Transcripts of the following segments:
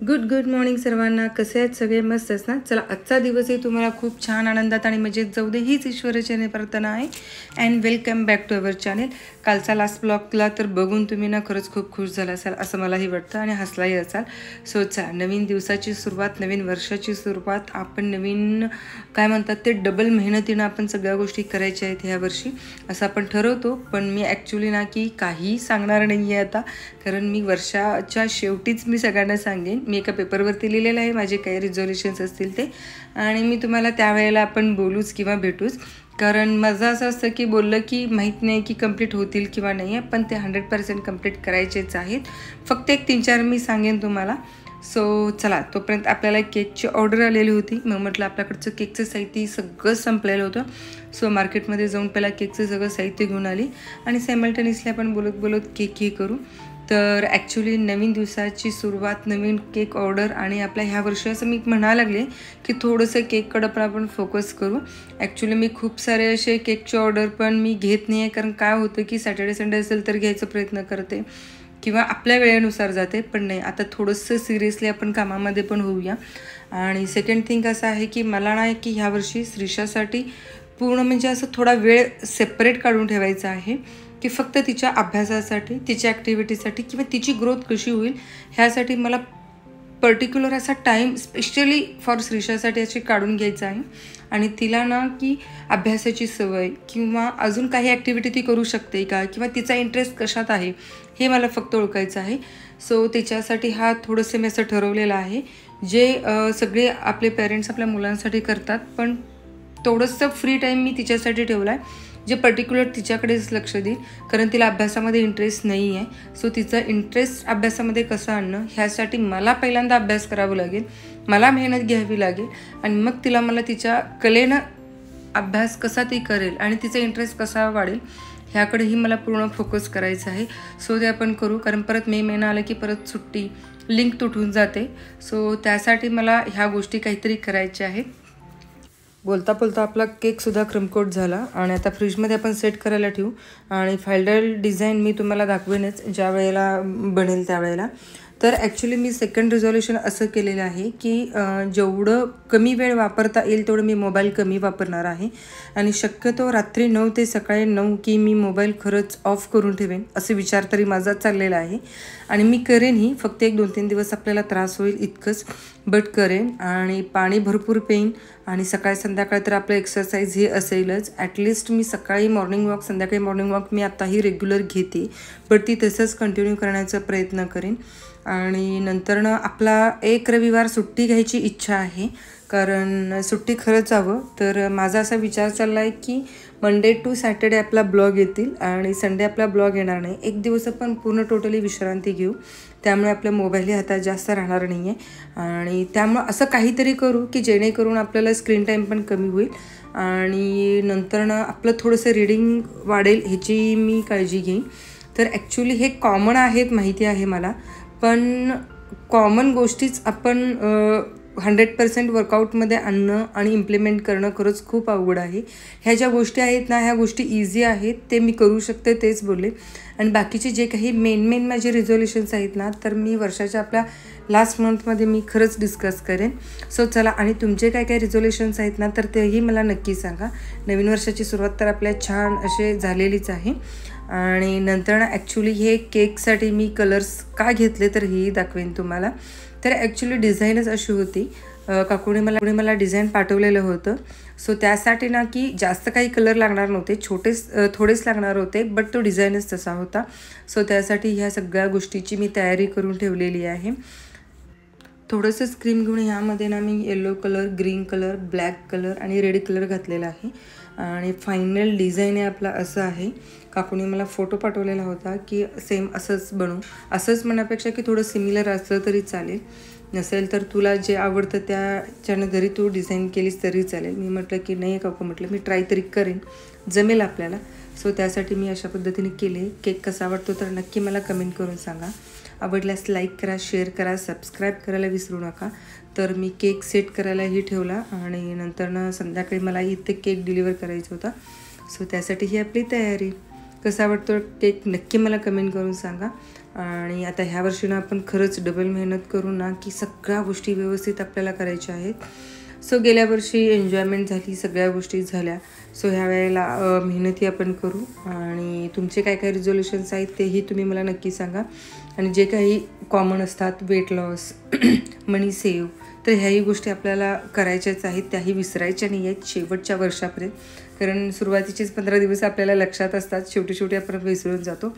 Good morning सर्वांना. कसे आहेत सगळे? मस्तच ना. चला, आजचा दिवसही तुम्हाला खूप छान आनंदात आणि मजेत जाऊ दे हीच ईश्वराची प्रार्थना आहे. And welcome back to our channel. कालचा लास्ट ब्लॉगला तर बघून तुम्ही ना खरंच खूप खुश झाला असाल असं मलाही वाटतं आणि हसलाही असाल. सो चला, नवीन दिवसाची सुरुवात, नवीन वर्षाची सुरुवात, आपण नवीन काय म्हणतात ते डबल मेहनतीनं आपण सगळ्या गोष्टी करायच्या आहेत ह्या वर्षी असं आपण ठरवतो. पण मी ॲक्च्युली ना की काही सांगणार नाही आहे आता, कारण मी वर्षाच्या शेवटीच मी सगळ्यांना सांगेन. मी एका पेपरवरती लिहिलेलं आहे माझे काही रिझोल्युशन्स असतील ते, आणि मी तुम्हाला त्यावेळेला आपण बोलूच किंवा भेटूच. कारण माझं असं असतं की बोललं की माहीत नाही की कंप्लीट होतील किंवा नाही आहे, पण ते 100% कंप्लीट करायचेच आहेत. फक्त एक 3-4 मी सांगेन तुम्हाला. सो चला, तोपर्यंत आपल्याला केकची ऑर्डर आलेली होती. मग म्हटलं आपल्याकडचं केकचं साहित्य सगळं संपलेलं होतं. सो मार्केटमध्ये जाऊन पहिला केकचं सगळं साहित्य घेऊन आली आणि सायमल्टेनियसली आपण बोलत बोलत केक हे करू. तर ॲक्च्युली नवीन दिवसाची सुरुवात, नवीन केक ऑर्डर, आणि आपल्या ह्या वर्षी असं मी म्हणायला लागले की थोडंसं केककडं पण आपण फोकस करू. ॲक्च्युली मी खूप सारे असे केकचे ऑर्डर पण मी घेत नाही आहे, कारण काय होतं की सॅटर्डे संडे असेल तर घ्यायचा प्रयत्न करते किंवा आपल्या वेळेनुसार जाते. पण नाही, आता थोडंसं सिरियसली आपण कामामध्ये पण होऊया. आणि सेकंड थिंग असं आहे की मला नाही की ह्या वर्षी श्रीषासाठी पूर्ण म्हणजे असं थोडा वेळ सेपरेट काढून ठेवायचा आहे की फक्त तिच्या अभ्यासासाठी, तिच्या ॲक्टिव्हिटीसाठी किंवा तिची ग्रोथ कशी होईल ह्यासाठी मला पर्टिक्युलर असा टाईम स्पेशली फॉर श्रीषासाठी अशी काढून घ्यायचा आहे. आणि तिला ना की अभ्यासाची सवय किंवा अजून काही ॲक्टिव्हिटी ती करू शकते का, किंवा तिचा इंटरेस्ट कशात आहे हे मला फक्त ओळखायचं आहे. सो त्याच्यासाठी हा थोडंसं मी असं ठरवलेलं आहे, जे सगळे आपले पेरेंट्स आपल्या मुलांसाठी करतात, पण थोडंसं फ्री टाईम मी तिच्यासाठी ठेवला आहे, जे पर्टिक्युलर तिच्याकडेच लक्ष देईल. कारण तिला अभ्यासामध्ये इंटरेस्ट नाही आहे. सो तिचा इंटरेस्ट अभ्यासामध्ये कसं आणणं ह्यासाठी मला पहिल्यांदा अभ्यास करावा लागेल, मला मेहनत घ्यावी लागेल, आणि मग मला तिच्या कलेनं अभ्यास कसा ती करेल आणि तिचा इंटरेस्ट कसा वाढेल ह्याकडेही मला पूर्ण फोकस करायचं आहे. सो ते आपण करू, कारण परत मे महिना आला की परत सुट्टी, लिंक तुटून जाते. सो त्यासाठी मला ह्या गोष्टी काहीतरी करायच्या आहेत. बोलता बोलता आपला केकसुद्धा क्रमकोट झाला आणि आता फ्रीजमध्ये आपण सेट करायला ठेवू. आणि फायनल डिझाईन मी तुम्हाला दाखवेनच ज्या वेळेला बनेल त्यावेळेला. तर ॲक्च्युली मी सेकंड रिझॉल्युशन असं केलेलं आहे की जेवढं कमी वेळ वापरता येईल तेवढं मी मोबाईल कमी वापरणार आहे. आणि शक्यतो रात्री 9 ते सकाळी 9 की मी मोबाईल खरंच ऑफ करून ठेवेन असे विचार तरी माझा चाललेला आहे. आणि मी करेनही, फक्त 1-2-3 दिवस आपल्याला त्रास होईल इतकंच, बट करेन. आणि पाणी भरपूर पेईन, आणि सकाळी संध्याकाळी तर आपलं एक्सरसाइज हे असेलच. ॲटलिस्ट मी सकाळी मॉर्निंग वॉक, संध्याकाळी मॉर्निंग वॉक मी आत्ताही रेग्युलर घेते, बट ती तसंच कंटिन्यू करण्याचा प्रयत्न करेन. आणि नंतर आपला एक रविवार सुट्टी घ्यायची इच्छा आहे, कारण सुट्टी खरंच हवं. तर माझा असा विचार चालला आहे की मंडे टू सॅटर्डे आपला ब्लॉग येतील आणि संडे आपला ब्लॉग येणार नाही. एक दिवस आपण पूर्ण टोटली विश्रांती घेऊ, त्यामुळे आपल्या मोबाईलही हातात जास्त राहणार नाही आहे. आणि त्यामुळं असं काहीतरी करू की जेणेकरून आपल्याला स्क्रीन टाईम पण कमी होईल आणि नंतर आपलं थोडंसं रीडिंग वाढेल ह्याची मी काळजी घेईन. तर ॲक्च्युली हे कॉमन आहेत माहिती आहे मला, पण कॉमन गोष्टीच आपण 100% वर्कआउटमध्ये आणणं आणि इम्प्लिमेंट करणं खरंच खूप अवघड आहे. ह्या ज्या गोष्टी आहेत ना, ह्या गोष्टी इझी आहेत, ते मी करू शकते तेच बोलले. आणि बाकीचे जे काही मेन माझे रिझोल्युशन्स आहेत ना, तर मी वर्षाच्या आपल्या लास्ट मंथमध्ये मी खरंच डिस्कस करेन. सो चला, आणि तुमचे काय काय रिझोल्युशन्स आहेत ना, तर तेही मला नक्की सांगा. नवीन वर्षाची सुरुवात तर आपल्या छान असे झालेलीच आहे. आणि नंतर ॲक्च्युली हे केकसाठी मी कलर्स का घेतले तर हेही दाखवेन तुम्हाला. तर ॲक्च्युली डिझाईनच अशी होती, काकूने मला डिझाईन पाठवलेलं होतं. सो त्यासाठी ना की जास्त काही कलर लागणार नव्हते, थोडेच लागणार होते, बट तो डिझाईनच तसा होता. सो त्यासाठी ह्या सगळ्या गोष्टीची मी तयारी करून ठेवलेली आहे. थोडंसं क्रीम घेऊन ह्यामध्ये ना मी yellow colour, green colour, black colour आणि रेड कलर घातलेला आहे. आणि फायनल डिझाईन आहे आपला असं आहे. काकूने मला फोटो पाठवलेला होता की सेम असंच बनवू, असंच म्हणण्यापेक्षा की थोडं सिमिलर असलं तरी चालेल, नसेल तर तुला जे आवडतं त्याच्यानं जरी तू डिझाईन केलीस तरी चालेल. मी म्हटलं की नाही काकू, म्हटलं मी ट्राय तरी करेन, जमेल आपल्याला. सो त्यासाठी मी अशा पद्धतीने केले. केक कसा आवडतो तर नक्की मला कमेंट करून सांगा. आवडल्यास लाईक करा, शेअर करा, सबस्क्राईब करायला विसरू नका. तर मी केक सेट करायलाही ठेवला आणि नंतर संध्याकाळी मला इथे केक डिलिव्हर करायचा होता. सो त्यासाठी ही आपली तयारी. कसा वाटतो केक नक्की मला कमेंट करून सांगा. आणि आता ह्या वर्षी ना आपण खरंच डबल मेहनत करू ना की सगळ्या गोष्टी व्यवस्थित आपल्याला करायच्या आहेत. सो गेल्या वर्षी एन्जॉयमेंट झाली, सगळ्या गोष्टी झाल्या. सो ह्या वेळेला मेहनती आपण करू आणि तुमचे काय काय रिझोल्युशन्स आहेत तेही तुम्ही मला नक्की सांगा. आणि जे काही कॉमन असतात, वेट लॉस, मनी सेव्ह, तर ह्याही गोष्टी आपल्याला करायच्याच आहेत, त्याही विसरायच्या नाही आहेत शेवटच्या वर्षापर्यंत. कारण सुरुवातीचेच 15 दिवस आपल्याला लक्षात असतात, शेवटी आपण विसरून जातो.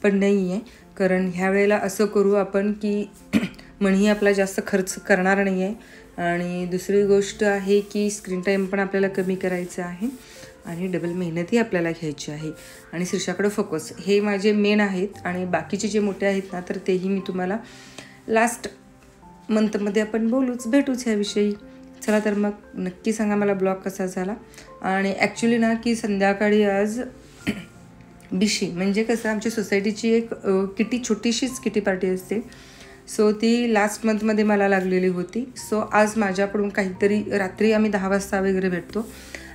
पण नाही आहे, कारण ह्या वेळेला असं करू आपण की मनी आपला जास्त खर्च करणार नाही आहे. आणि दुसरी गोष्ट आहे की स्क्रीन टाईम पण आपल्याला कमी करायचं आहे आणि डबल मेहनतही आपल्याला घ्यायची आहे आणि श्रीषाकडे फोकस, हे माझे मेन आहेत. आणि बाकीचे जे मोठे आहेत ना, तर तेही मी तुम्हाला लास्ट मंथमध्ये आपण भेटूच ह्याविषयी. चला तर मग नक्की सांगा मला ब्लॉग कसा झाला. आणि ॲक्च्युली ना की संध्याकाळी आज बिशी म्हणजे कसं आमच्या सोसायटीची एक छोटीशीच किटी पार्टी असते. सो ती लास्ट मंथमध्ये मला लागलेली होती. सो आज माझ्याकडून काहीतरी, रात्री आम्ही 10 वाजता वगैरे भेटतो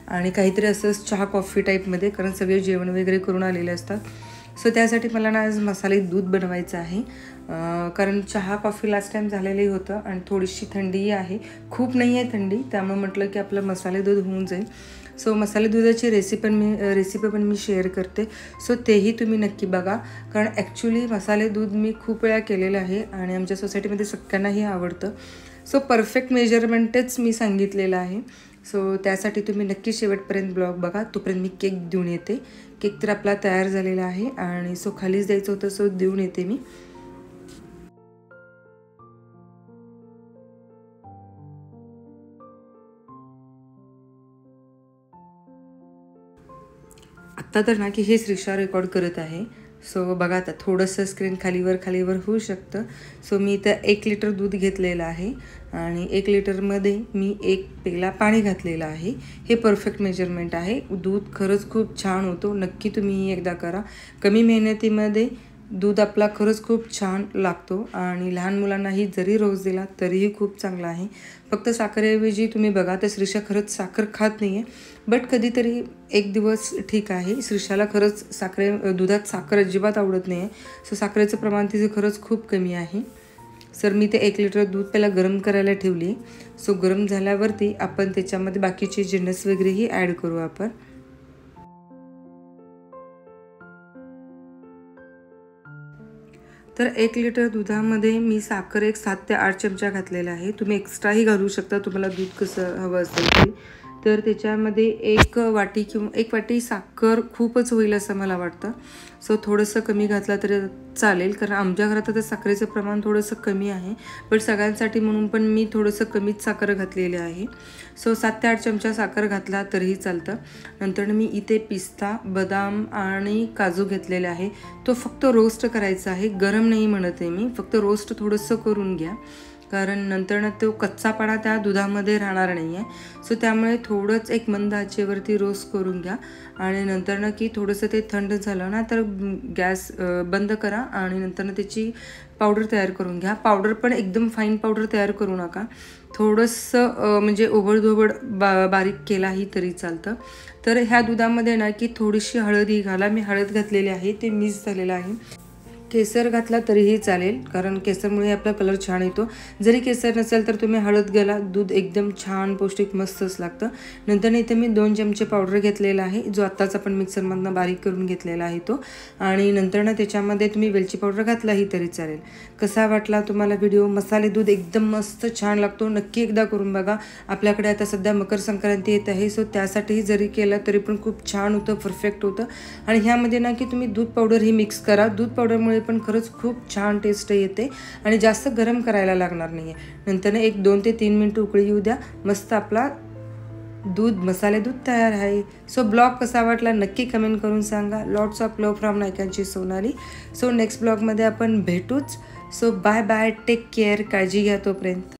आणि काहीतरी असंच चहा कॉफी टाईपमध्ये, कारण सगळे जेवण वगैरे करून आलेले असतात. सो त्यासाठी मला ना आज मसाले दूध बनवायचं आहे. कारण चहा कॉफी लास्ट टाईम झालेलंही होतं आणि थोडीशी थंडीही आहे, खूप नाही आहे थंडी, त्यामुळे म्हटलं की आपलं मसाले दूध होऊन जाईल. सो मसाले दुधाची रेसिपी पण मी शेअर करते. सो तेही तुम्ही नक्की बघा, कारण ॲक्च्युली मसाले दूध मी खूप वेळा केलेलं आहे आणि आमच्या सोसायटीमध्ये सगळ्यांनाही आवडतं. सो परफेक्ट मेजरमेंटच मी सांगितलेलं आहे. सो त्यासाठी तुम्ही नक्की शेवटपर्यंत ब्लॉग बघा. तोपर्यंत मी केक देऊन येते. केक तर आपला तयार झालेला आहे आणि सो खालीच द्यायचं होतं, सो देऊन येते मी. आत्ता तर ना की हे श्रीषा रेकॉर्ड करत आहे. सो बघा आता थोडंसं स्क्रीन खालीवर होऊ शकतं. सो मी इथं 1 लिटर दूध घेतलेलं आहे आणि 1 लिटरमध्ये मी 1 पेला पाणी घातलेलं आहे. हे परफेक्ट मेजरमेंट आहे. दूध खरंच खूप छान होतो, नक्की तुम्ही एकदा करा. कमी मेहनतीमध्ये दूध आपला खरंच खूप छान लागतो आणि लहान मुलांनाही जरी रोज दिला तरीही खूप चांगला आहे. फक्त साखरेऐवजी तुम्ही बघा तर श्रीषा खरंच साखर खात नाही आहे, बट कधीतरी एक दिवस ठीक आहे. श्रीषाला खरंच दुधात साखर अजिबात आवडत नाही आहे. सो साखरेचं प्रमाण तिचं खरंच खूप कमी आहे. सर मी ते 1 लिटर दूध पहिला गरम करायला ठेवली. सो गरम झाल्यावरती आपण त्याच्यामध्ये बाकीचे जिन्नस वगैरेही ॲड करू आपण. तर 1 लिटर दुधामध्ये मी साखर 7 ते 8 चमचा घातलेला आहे. तुम्ही एक्स्ट्राही घालू शकता, तुम्हाला दूध कसं हवं असेल ते. तर त्याच्यामध्ये 1 वाटी किंवा 1 वाटी साखर खूपच होईल असं मला वाटतं. सो थोडंसं कमी घातलं तरी चालेल, कारण आमच्या घरात आता साखरेचं प्रमाण थोडंसं कमी आहे, बट सगळ्यांसाठी म्हणून पण मी थोडंसं कमीच साखर घातलेली आहे. सो 7 ते 8 चमचा साखर घातला तरीही चालतं. नंतर मी इथे पिस्ता, बदाम आणि काजू घेतलेले आहे. तो फक्त रोस्ट करायचा आहे, गरम नाही म्हणत आहे मी, फक्त रोस्ट थोडंसं करून घ्या, कारण नंतर तो कच्चापणा त्या दुधामध्ये राहणार नाही आहे. सो त्यामुळे थोडंच एक मंद आचेवरती रोस्ट करून घ्या आणि नंतर की थोडंसं ते थंड झालं ना तर गॅस बंद करा आणि नंतर त्याची पावडर तयार करून घ्या. पावडर पण एकदम फाईन पावडर तयार करू नका, थोडंसं म्हणजे ओबडधोबड बारीक केलाही तरी चालतं. तर ह्या दुधामध्ये ना की थोडीशी हळदही घाला. मी हळद घातलेली आहे, ते मिक्स झालेलं आहे. केसर घातला तरीही चालेल, कारण केसरमुळे आपला कलर छान येतो. जरी केसर नसेल तर तुम्ही हळद घाला, दूध एकदम छान पौष्टिक मस्तच लागतं. नंतर इथे मी 2 चमचे पावडर घेतलेला आहे, जो आत्ताच आपण मिक्सरमधनं बारीक करून घेतलेला आहे तो. आणि नंतर त्याच्यामध्ये तुम्ही वेलची पावडर घातलाही तरी चालेल. कसा वाटला तुम्हाला व्हिडिओ? मसाले दूध एकदम मस्त छान लागतो, नक्की एकदा करून बघा. आपल्याकडे आता सध्या मकर संक्रांती येत आहे, सो त्यासाठीही जरी केलं तरी पण खूप छान होतं, परफेक्ट होतं. आणि ह्यामध्ये ना की तुम्ही दूध पावडर ही मिक्स करा. दूध पावडरमुळे पण खरंच खूप छान टेस्ट येते आणि जास्त गरम करायला लागणार नाही आहे. नंतर 2 ते 3 मिनटं उकळी येऊ द्या, मस्त आपला मसाले दूध तयार आहे. सो ब्लॉग कसा वाटला नक्की कमेंट करून सांगा. लॉट्स ऑफ लव फ्रॉम नायकांची सोनाली. सो नेक्स्ट ब्लॉगमध्ये आपण भेटूच. So bye bye, take care, काळजी घ्या तोपर्यंत.